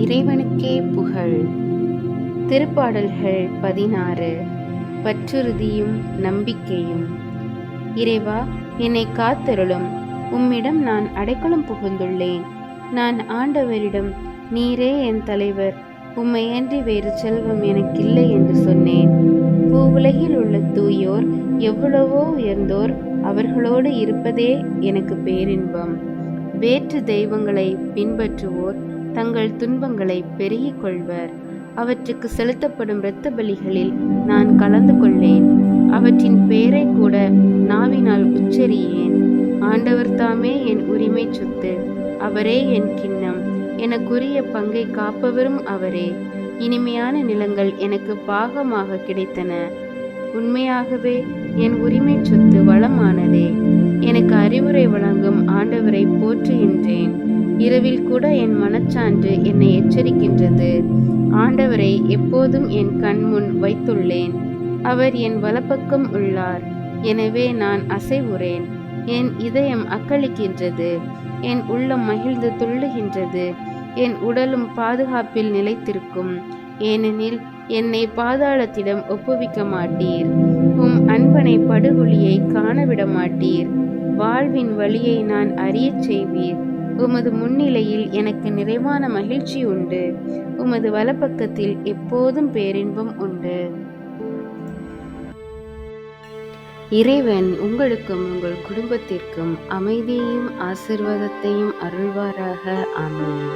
இறைவனுக்கே புகழ். திருப்பாடல்கள் 16. பற்றுறுதியும் நம்பிக்கையும். இறைவா, என்னை காத்தருளும். உம்மிடம் நான் அடைக்கலம் புகுந்துள்ளேன். நான் ஆண்டவரிடம், நீரே என் தலைவர், உம்மையன்றி வேறு செல்வம் எனக்கில்லை என்று சொன்னேன். பூவுலகில் உள்ள தூயோர் எவ்வளவோ உயர்ந்தோர், அவர்களோடு இருப்பதே எனக்கு பேரின்பம். வேற்று தெய்வங்களை பின்பற்றுவோர் தங்கள் துன்பங்களை பெருகிக் கொள்வர். அவற்றுக்கு செலுத்தப்படும் இரத்த பலிகளில் நான் கலந்து கொள்ளேன். அவற்றின் பெயரை கூட நாவினால் உச்சரியேன். ஆண்டவர் தாமே என் உரிமை சொத்து, அவரே என் கிண்ணம். எனக்குரிய பங்கை காப்பவரும் அவரே. இனிமையான நிலங்கள் எனக்கு பாகமாக கிடைத்தன. உண்மையாகவே என் உரிமை சொத்து வளமானதே. எனக்கு அறிவுரை வழங்கும் ஆண்டவரை போற்றுகின்றேன். இரவில் கூட என் மனச்சான்று என்னை எச்சரிக்கின்றது. ஆண்டவரை எப்போதும் என் கண்முன் வைத்துள்ளேன். அவர் என் வலப்பக்கம் உள்ளார். எனவே நான் அசைவுறேன். என் இதயம் அக்களிக்கின்றது. என் உள்ளம் மகிழ்ந்து துள்ளுகின்றது. என் உடலும் பாதுகாப்பில் நிலைத்திருக்கும். ஏனெனில் என்னை பாதாளத்திடம் ஒப்புவிக்க மாட்டீர். உம் அன்பனை படுகொலியை காணவிட மாட்டீர். வாழ்வின் வழியை நான் அறியச் செய்வீர். உமது முன்னிலையில் எனக்கு நிறைவான மகிழ்ச்சி உண்டு. உமது வலப்பக்கத்தில் எப்போதும் பேரின்பம் உண்டு. இறைவன் உங்களுக்கும் உங்கள் குடும்பத்திற்கும் அமைதியையும் ஆசீர்வாதத்தையும் அருள்வாராக. ஆமென்.